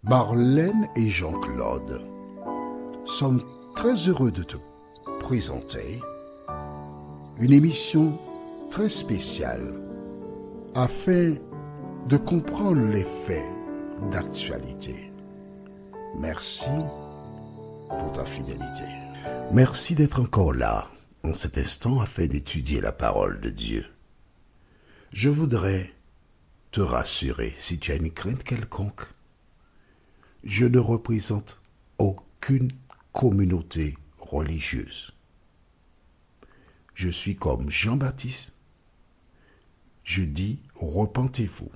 Marlène et Jean-Claude sommes très heureux de te présenter une émission très spéciale afin de comprendre les faits d'actualité. Merci pour ta fidélité. Merci d'être encore là en cet instant afin d'étudier la parole de Dieu. Je voudrais te rassurer si tu as une crainte quelconque. Je ne représente aucune communauté religieuse. Je suis comme Jean-Baptiste. Je dis repentez-vous.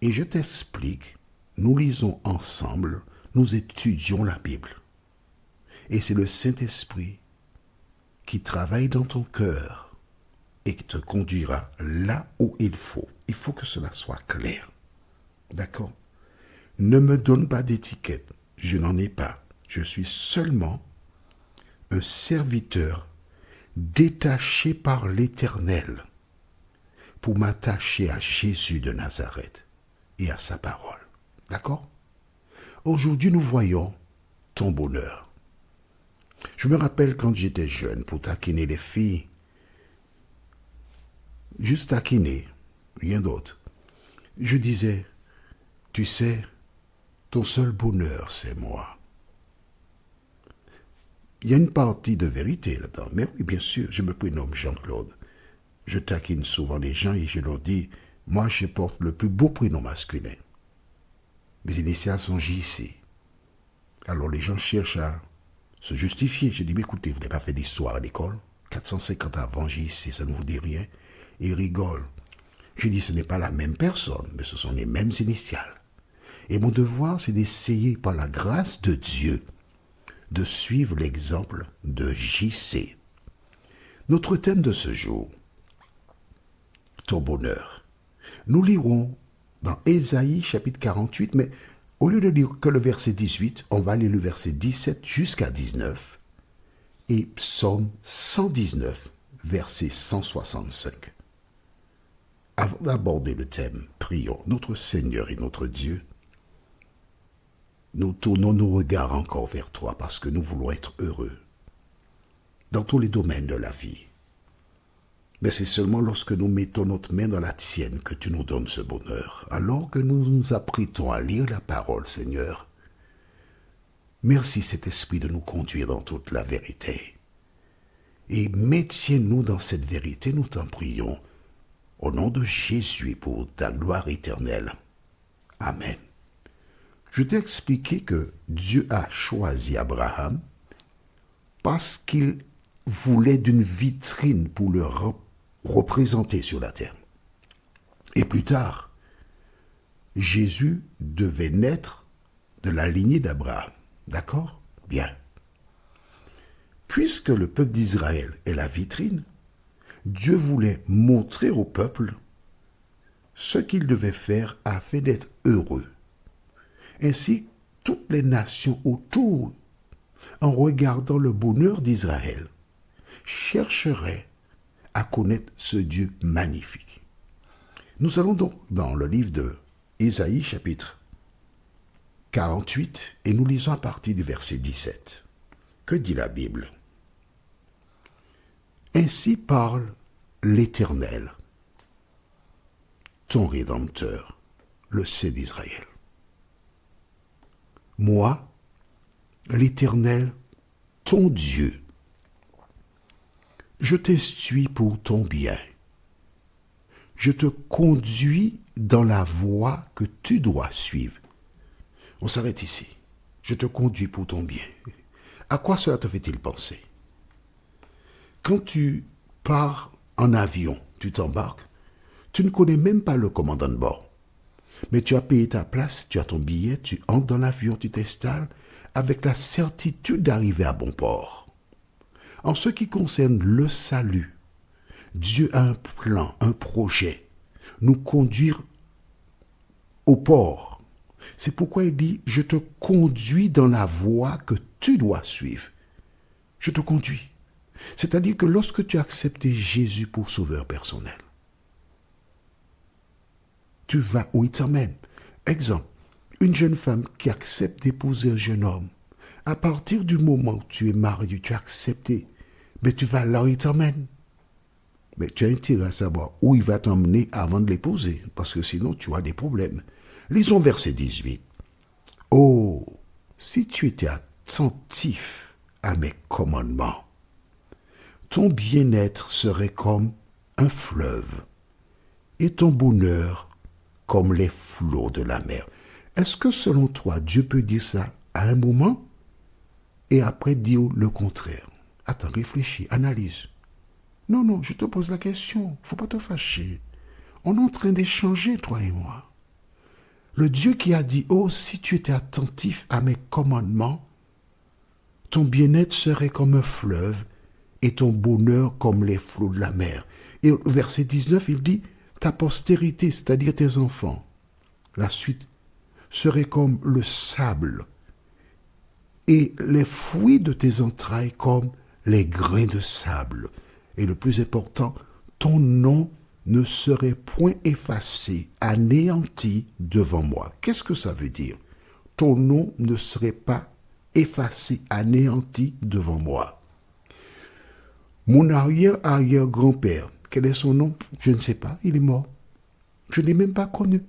Et je t'explique, nous lisons ensemble, nous étudions la Bible. Et c'est le Saint-Esprit qui travaille dans ton cœur et qui te conduira là où il faut. Il faut que cela soit clair. D'accord ? Ne me donne pas d'étiquette, je n'en ai pas. Je suis seulement un serviteur détaché par l'Éternel pour m'attacher à Jésus de Nazareth et à sa parole. D'accord ? Aujourd'hui, nous voyons ton bonheur. Je me rappelle quand j'étais jeune, pour taquiner les filles, juste taquiner, rien d'autre. Je disais, tu sais, ton seul bonheur, c'est moi. Il y a une partie de vérité là-dedans. Mais oui, bien sûr, je me prénomme Jean-Claude. Je taquine souvent les gens et je leur dis, moi, je porte le plus beau prénom masculin. Mes initiales sont JC. Alors les gens cherchent à se justifier. Je dis, mais écoutez, vous n'avez pas fait d'histoire à l'école. 450 avant JC, ça ne vous dit rien. Ils rigolent. Je dis, ce n'est pas la même personne, mais ce sont les mêmes initiales. Et mon devoir, c'est d'essayer, par la grâce de Dieu, de suivre l'exemple de JC. Notre thème de ce jour, ton bonheur. Nous lirons dans Ésaïe chapitre 48, mais au lieu de lire que le verset 18, on va lire le verset 17 jusqu'à 19 et Psaume 119, verset 165. Avant d'aborder le thème, prions notre Seigneur et notre Dieu. Nous tournons nos regards encore vers toi parce que nous voulons être heureux dans tous les domaines de la vie. Mais c'est seulement lorsque nous mettons notre main dans la tienne que tu nous donnes ce bonheur. Alors que nous nous apprêtons à lire la parole, Seigneur, merci Saint-Esprit de nous conduire dans toute la vérité. Et maintiens-nous dans cette vérité, nous t'en prions, au nom de Jésus pour ta gloire éternelle. Amen. Je t'ai expliqué que Dieu a choisi Abraham parce qu'il voulait d'une vitrine pour le représenter sur la terre. Et plus tard, Jésus devait naître de la lignée d'Abraham. D'accord ? Bien. Puisque le peuple d'Israël est la vitrine, Dieu voulait montrer au peuple ce qu'il devait faire afin d'être heureux. Ainsi, toutes les nations autour, en regardant le bonheur d'Israël, chercheraient à connaître ce Dieu magnifique. Nous allons donc dans le livre de Ésaïe, chapitre 48, et nous lisons à partir du verset 17. Que dit la Bible ? Ainsi parle l'Éternel, ton Rédempteur, le Saint d'Israël. Moi, l'Éternel, ton Dieu, je t'instruis pour ton bien. Je te conduis dans la voie que tu dois suivre. On s'arrête ici. Je te conduis pour ton bien. À quoi cela te fait-il penser ? Quand tu pars en avion, tu t'embarques, tu ne connais même pas le commandant de bord. Mais tu as payé ta place, tu as ton billet, tu entres dans l'avion, tu t'installes avec la certitude d'arriver à bon port. En ce qui concerne le salut, Dieu a un plan, un projet, nous conduire au port. C'est pourquoi il dit, je te conduis dans la voie que tu dois suivre. Je te conduis. C'est-à-dire que lorsque tu as accepté Jésus pour sauveur personnel, tu vas où il t'emmène. Exemple, Une jeune femme qui accepte d'épouser un jeune homme, à partir du moment où tu es marié, tu as accepté, mais tu vas là où il t'emmène. Mais tu as intérêt à savoir où il va t'emmener avant de l'épouser, parce que sinon tu as des problèmes. Lisons verset 18. Oh, si tu étais attentif à mes commandements, ton bien-être serait comme un fleuve et ton bonheur comme les flots de la mer. Est-ce que selon toi, Dieu peut dire ça à un moment et après dire le contraire? Attends, réfléchis, analyse. Non, non, je te pose la question. Faut pas te fâcher. On est en train d'échanger, toi et moi. Le Dieu qui a dit, oh, si tu étais attentif à mes commandements, ton bien-être serait comme un fleuve et ton bonheur comme les flots de la mer. Et au verset 19, il dit, ta postérité, c'est-à-dire tes enfants, la suite, serait comme le sable et les fruits de tes entrailles comme les grains de sable. Et le plus important, ton nom ne serait point effacé, anéanti devant moi. Qu'est-ce que ça veut dire? Ton nom ne serait pas effacé, anéanti devant moi. Mon arrière-arrière-grand-père, quel est son nom? Je ne sais pas, il est mort. Je ne l'ai même pas connu.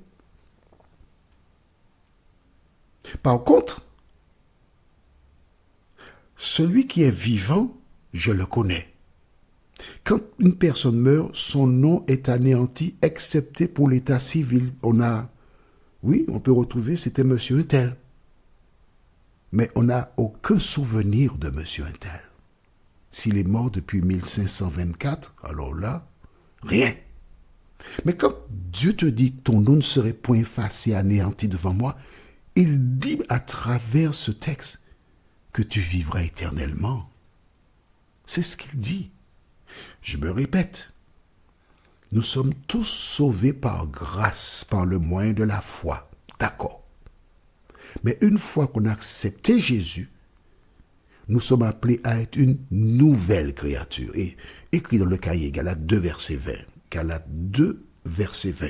Par contre, celui qui est vivant, je le connais. Quand une personne meurt, son nom est anéanti, excepté pour l'état civil. On peut retrouver, c'était monsieur un tel. Mais on n'a aucun souvenir de monsieur un tel. S'il est mort depuis 1524, alors là, rien. Mais quand Dieu te dit que ton nom ne serait point effacé, anéanti devant moi, il dit à travers ce texte que tu vivras éternellement. C'est ce qu'il dit. Je me répète, nous sommes tous sauvés par grâce, par le moyen de la foi. D'accord. Mais une fois qu'on a accepté Jésus, nous sommes appelés à être une nouvelle créature. Et écrit dans le cahier, Galates 2, verset 20. Galates 2, verset 20.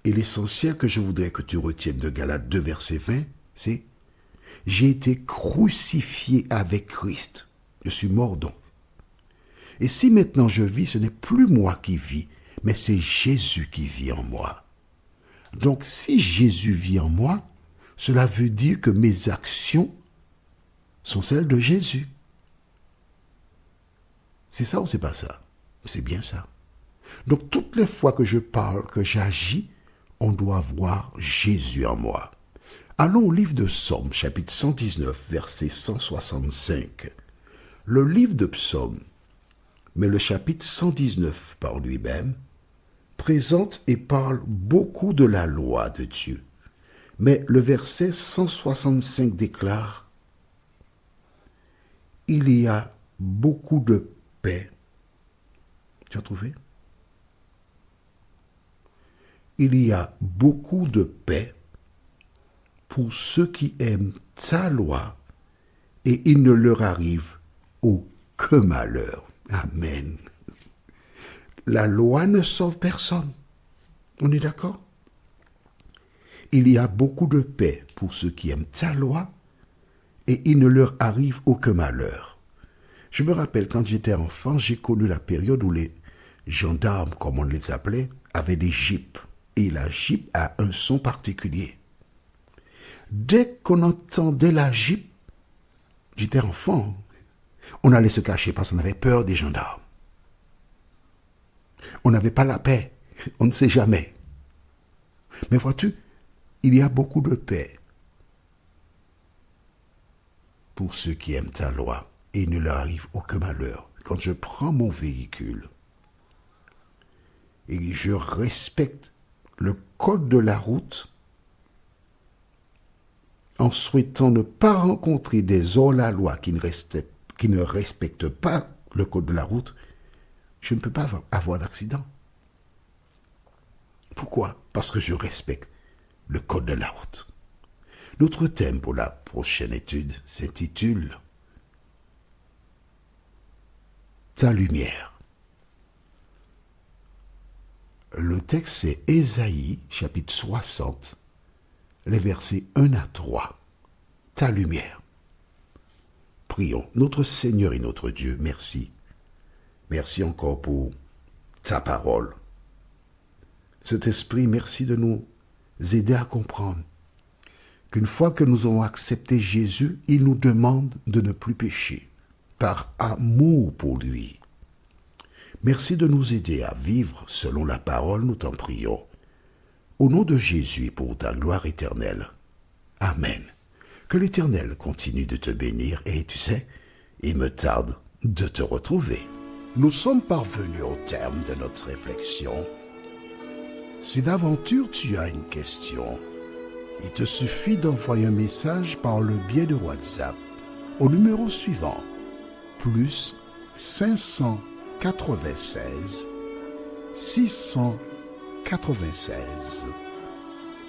Et l'essentiel que je voudrais que tu retiennes de Galates 2, verset 20, c'est « J'ai été crucifié avec Christ. Je suis mort donc. Et si maintenant je vis, ce n'est plus moi qui vis, mais c'est Jésus qui vit en moi. Donc si Jésus vit en moi, cela veut dire que mes actions sont celles de Jésus. C'est ça ou c'est pas ça? C'est bien ça. Donc toutes les fois que je parle, que j'agis, on doit voir Jésus en moi. Allons au livre de Psaume, chapitre 119, verset 165. Le livre de Psaume, mais le chapitre 119 par lui-même, présente et parle beaucoup de la loi de Dieu. Mais le verset 165 déclare « Il y a beaucoup de paix. » Tu as trouvé? Il y a beaucoup de paix pour ceux qui aiment ta loi et il ne leur arrive aucun malheur. Amen. La loi ne sauve personne. On est d'accord? Il y a beaucoup de paix pour ceux qui aiment ta loi et il ne leur arrive aucun malheur. Je me rappelle quand j'étais enfant, j'ai connu la période où les gendarmes, comme on les appelait, avaient des jeeps. Et la jeep a un son particulier. Dès qu'on entendait la jeep, j'étais enfant, on allait se cacher parce qu'on avait peur des gendarmes. On n'avait pas la paix, on ne sait jamais. Mais vois-tu, il y a beaucoup de paix pour ceux qui aiment ta loi et il ne leur arrive aucun malheur. Quand je prends mon véhicule et je respecte le code de la route en souhaitant ne pas rencontrer des hors-la-loi qui ne respectent pas le code de la route, je ne peux pas avoir d'accident. Pourquoi? Parce que je respecte le code de la route. Notre thème pour la prochaine étude s'intitule « Ta lumière ». Le texte c'est Ésaïe, chapitre 60, les versets 1 à 3. Ta lumière. Prions. Notre Seigneur et notre Dieu, merci. Merci encore pour ta parole. Cet esprit, merci de nous aider à comprendre qu'une fois que nous avons accepté Jésus, il nous demande de ne plus pécher, par amour pour lui. Merci de nous aider à vivre selon la parole, nous t'en prions. Au nom de Jésus, pour ta gloire éternelle. Amen. Que l'Éternel continue de te bénir et tu sais, il me tarde de te retrouver. Nous sommes parvenus au terme de notre réflexion. Si d'aventure tu as une question, il te suffit d'envoyer un message par le biais de WhatsApp au numéro suivant, plus 596 696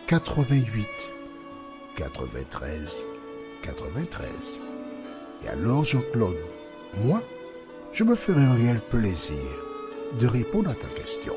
88 93 93. Et alors Jean-Claude, moi, je me ferai un réel plaisir de répondre à ta question.